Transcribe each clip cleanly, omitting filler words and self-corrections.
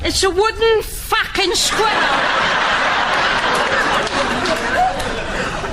It's a wooden fucking squirrel.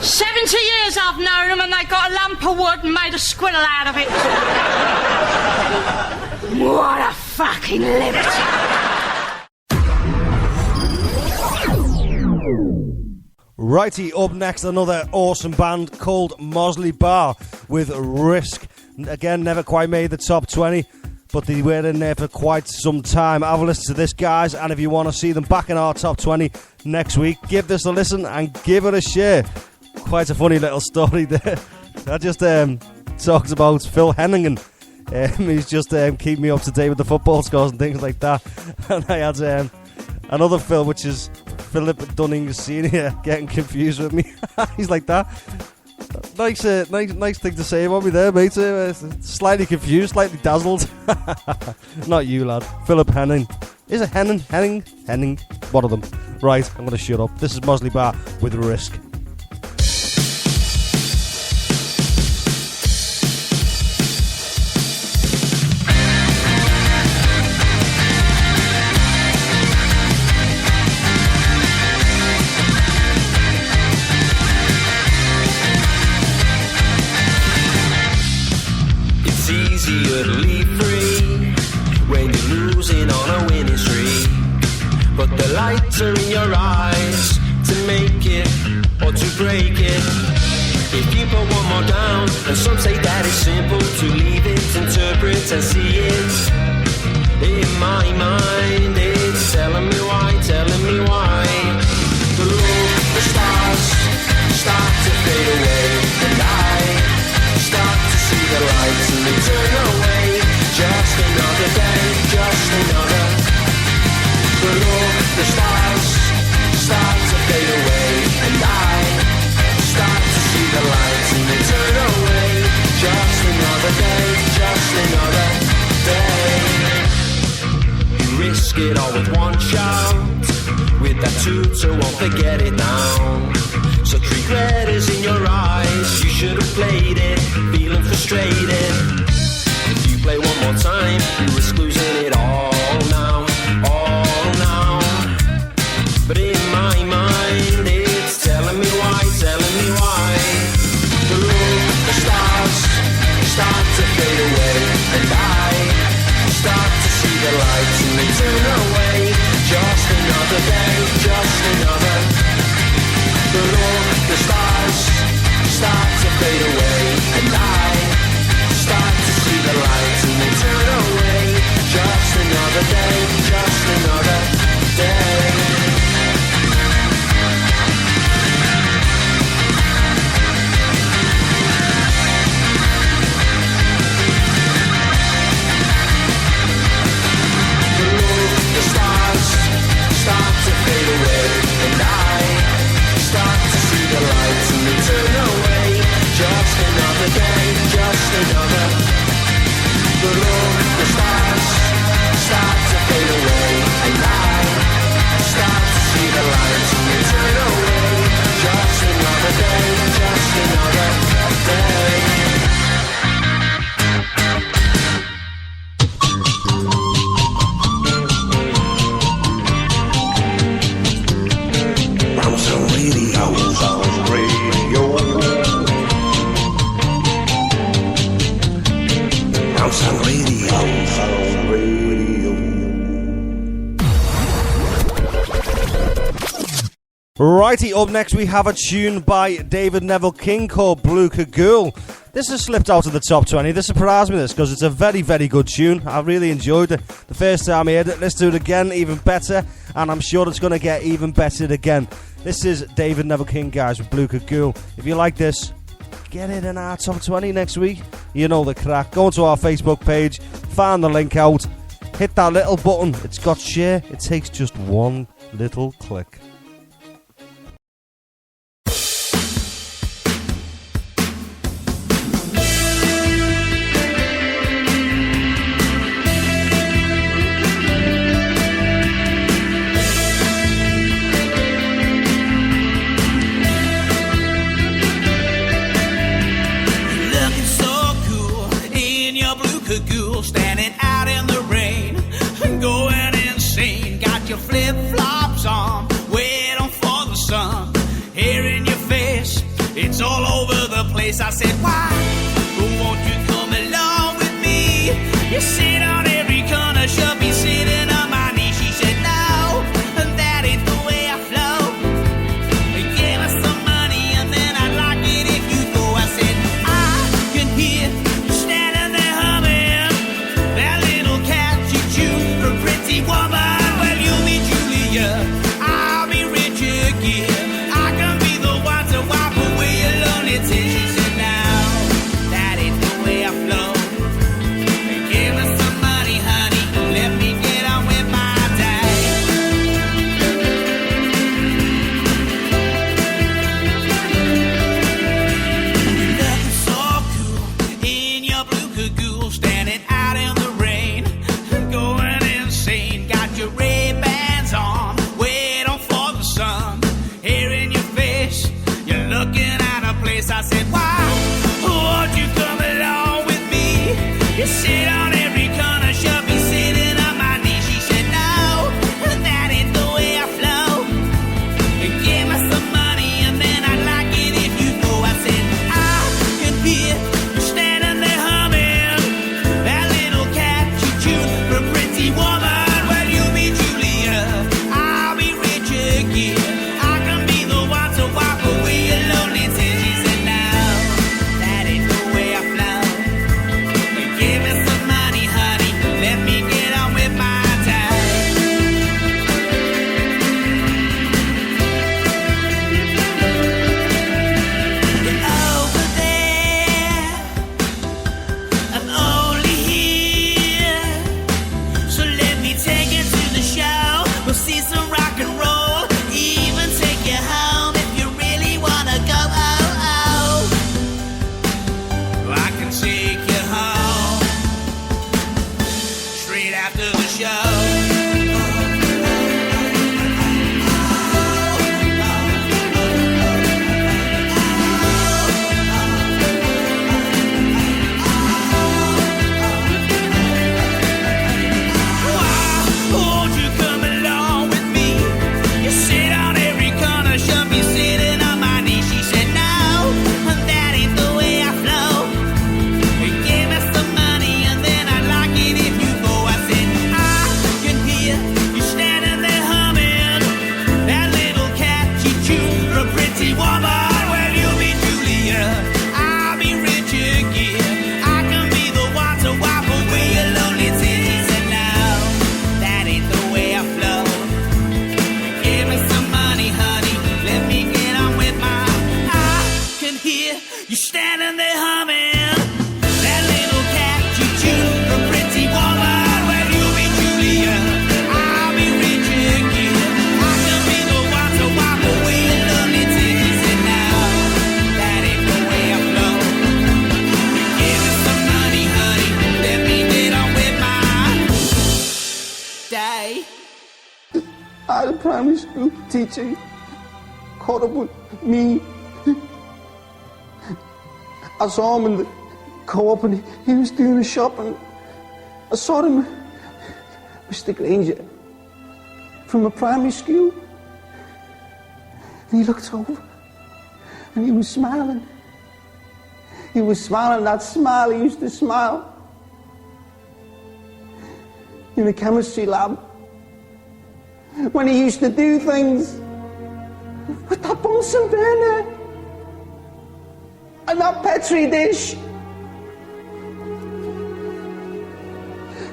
70 years I've known them and they got a lump of wood and made a squirrel out of it. What a fucking liberty. Righty, up next, another awesome band called Mosley Bar with Risk. Again, never quite made the top 20, but they were in there for quite some time. Have a listen to this, guys, and if you want to see them back in our top 20 next week, give this a listen and give it a share. Quite a funny little story there. I just talked about Phil Hennigan. He's just keeping me up to date with the football scores and things like that. And I had another Phil, which is Philip Dunning Sr., getting confused with me. He's like that. Nice thing to say about me there, mate. Slightly confused, slightly dazzled. Not you, lad. Philip Henning. Is it Henning? Henning? One of them. Right, I'm going to shut up. This is Mosley Bar with Risk. Easier to leave free when you're losing on a winning streak. But the lights are in your eyes to make it or to break it. If you put one more down, and some say that it's simple to leave it, interpret and see it. In my mind, it's telling me why. The stars start to fade away, and I start to see the lights and they turn away. Just another day, just another. The stars start to fade away, and I start to see the lights and they turn away. Just another day, just another day. You risk it all with one shout, with that tutor, won't forget it now. Such regret is in your eyes, you should have played it, feeling frustrated. If you play one more time, you risk losing it all now, all now. But in my mind, it's telling me why. The stars start to fade away, and I start to see the lights and they turn away. Just another day, just another. The stars start to fade away, and I start to see the lights and they turn away. Just another day, just another day. The stars start to fade away, and I start to see the lights and they turn away. Just another day, just another. The stars start to fade away, and I start to see the lights and they turn away. Just another day, just another day. Righty, up next we have a tune by David Neville King called Blue Cagoule. This has slipped out of the top 20. This surprised me, because it's a very, very good tune. I really enjoyed it the first time I heard it. Let's do it again, even better, and I'm sure it's going to get even better again. This is David Neville King, guys, with Blue Cagoule. If you like this, get it in our top 20 next week. You know the crack. Go onto our Facebook page, find the link out, hit that little button. It's got share. It takes just one little click. Standing out in the rain, going insane. got your flip-flops on, waiting for the sun. Hair in your face, it's all over the place. I said, why won't you come along with me? You sit on every corner, should be sitting on my knee. She said, no, and that ain't the way I flow. Give us some money and then I'd like it if you go. I said, I can hear you standing there humming that little catchy tune for Pretty Woman. Well, you'll be Julia, I'll be Richard Gere. I can be the one to wipe away your lonely tears. She said, now, that ain't the way I flow. Give us some money, honey, let me get on with my day. Looking so cool in your blue cagoule, standing out in the rain, going insane. Got your Ray-Bans on, waiting for the sun. Hair in your face, you're looking at a place. I said, why won't you come along with me? You sit on every corner, should be sitting on my knee. She said, no, that ain't the way I flow. Give me some money and then I'd like it if you go. I said, I can hear you standing there humming that little catchy tune for Pretty Woman. Well, you'll be Julia, I'll be Richard Gere. I can be the one to wipe away your lonely tears. She said, no, that ain't the way I flow. Give me some money, honey, let me get on with my day. You're over there, I'm only here. So let me take you to the show. We'll see some rock and roll, even take you home if you really wanna go. Oh, oh, I can take you home straight after the show. Why won't you come along with me? You sit on every corner, should be sitting on my knee. She said, no, that ain't the way I flow. Give me some money and then I'd like it if you go. I said, I can hear you standing there humming that little catchy tune for Pretty Woman. Well, you'll be Julia, I'll be Richard Gere. I can be the one to wipe away your lonely tears. He said, no, that ain't the way I flow. Give me some money, honey, let me get on with my. I can hear you standing there humming that little catchy tune for Pretty Woman. Well, you'll be Julia, I'll be Richard Gere. I can be the one to wipe away your lonely tears. He said, no, that ain't the way I flow. Give me some money, honey, let me get on with my day. I had a primary school teacher caught up with me. I saw him in the co-op and he was doing a shop and I saw him, Mr. Granger, from a primary school. And he looked over and he was smiling. He was smiling, that smile, he used to smile. In the chemistry lab, when he used to do things with that Bunsen burner and that Petri dish.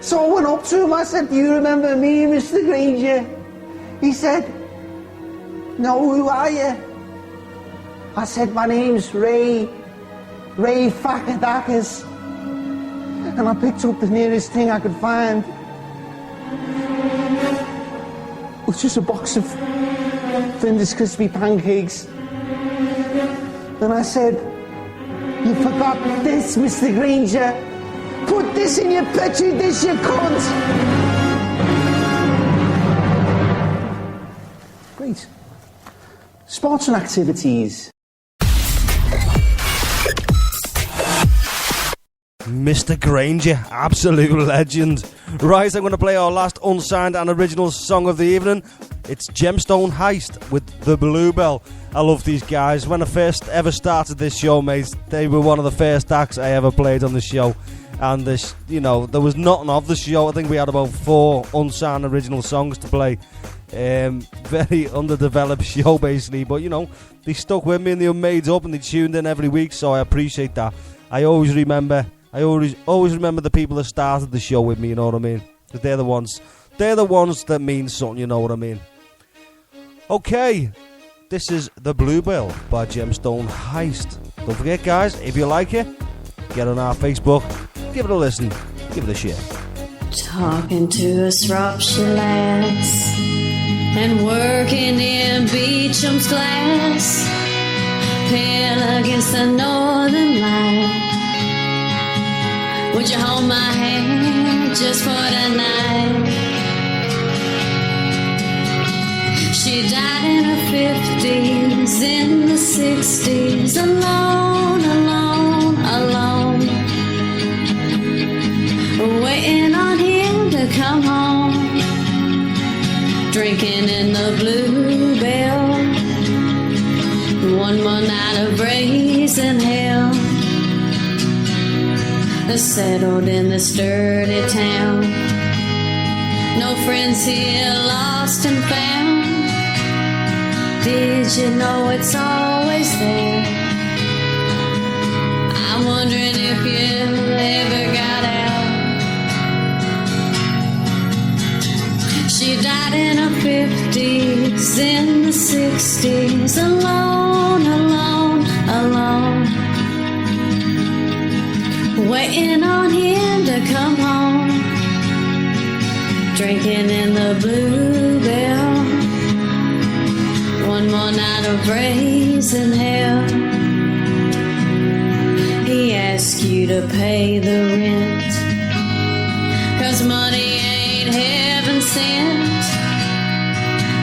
So I went up to him, I said, do you remember me, Mr. Granger? He said, no, who are you? I said, my name's Ray Fakadakis. And I picked up the nearest thing I could find, which is a box of Flinders Crispy pancakes. And I said, you forgot this, Mr. Granger. Put this in your Petri dish, you cunt. Great. Sports and activities. Mr. Granger, absolute legend. Right, I'm going to play our last unsigned and original song of the evening. It's Gemstone Heist with The Bluebell. I love these guys. When I first ever started this show, mate, they were one of the first acts I ever played on the show. And this, you know, there was nothing of the show. I think we had about 4 unsigned original songs to play. Very underdeveloped show, basically. But, you know, they stuck with me and they were made up and they tuned in every week, so I appreciate that. I always remember the people that started the show with me, you know what I mean? Because they're the ones that mean something, you know what I mean? Okay, this is The Bluebell by Gemstone Heist. Don't forget, guys, if you like it, get on our Facebook, give it a listen, give it a share. Talking to us Shropshire lads and working in Beecham's glass, pale against the northern light. Would you hold my hand just for tonight? She died in her 50s, in the 60s, alone, alone, alone, waiting on him to come home, drinking in the Bluebell, one more night of brazen hell. Settled in this dirty town, no friends here, lost and found. Did you know it's always there? I'm wondering if you ever got out. She died in her 50s, in the 60s, alone, alone, alone, waiting on him to come home, drinking in the Bluebell, one more night of brazen hell. He asked you to pay the rent, 'cause money ain't heaven sent.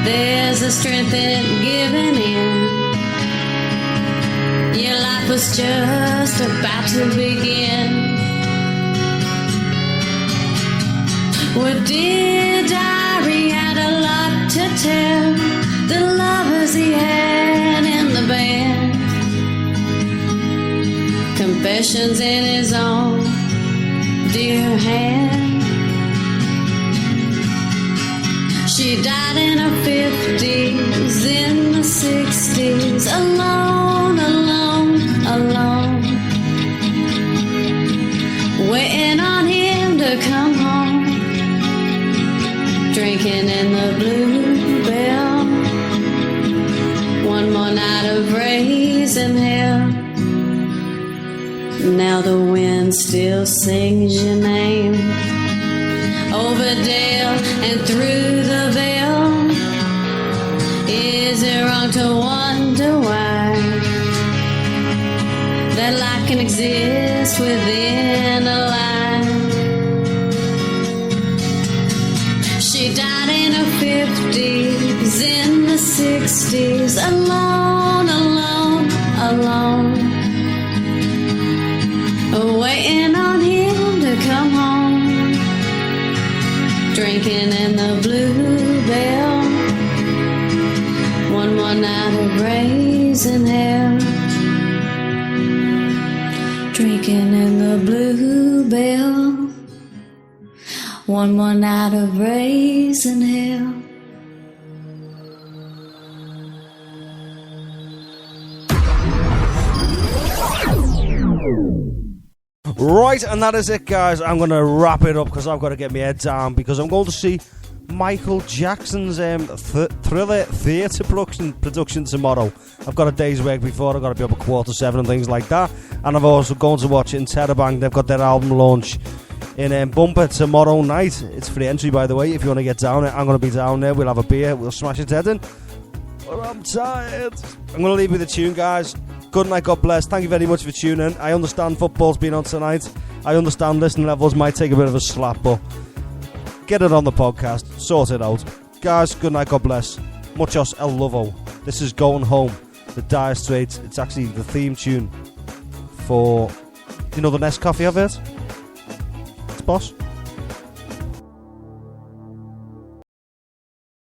There's a strength in giving in. Your life was just about to begin. Well, dear diary had a lot to tell the lovers he had in the band. Confessions in his own dear hand. She died in her 50s, in the 60s, alone, alone, alone, waiting on him to come home, drinking in the Bluebell, one more night of brazen hell. Now the wind still sings your name over dale and through the veil. Is it wrong to wonder why that life can exist within a lie? She died in her 50s, in the 60s, alone, alone, alone, waiting on him to come home, drinking in the Bluebell, one more night of brazen hell, drinking in the Bluebell, one more night of brazen hell. Right, and that is it, guys. I'm going to wrap it up because I've got to get my head down, because I'm going to see Michael Jackson's Thriller Theatre production tomorrow. I've got a day's work before. I've got to be up at 7:15 and things like that. And I've also going to watch it in Terabang. They've got their album launch in Bumper tomorrow night. It's free entry, by the way, if you want to get down there. I'm going to be down there. We'll have a beer. We'll smash its head in. But I'm tired. I'm going to leave with a tune, guys. Good night, God bless. Thank you very much for tuning in. I understand football's been on tonight. I understand listening levels might take a bit of a slap, but get it on the podcast. Sort it out. Guys, good night, God bless. Muchos el lovo. This is Going Home, the Dire Straits. It's actually the theme tune for, you know, the Nescafe I've heard? boss.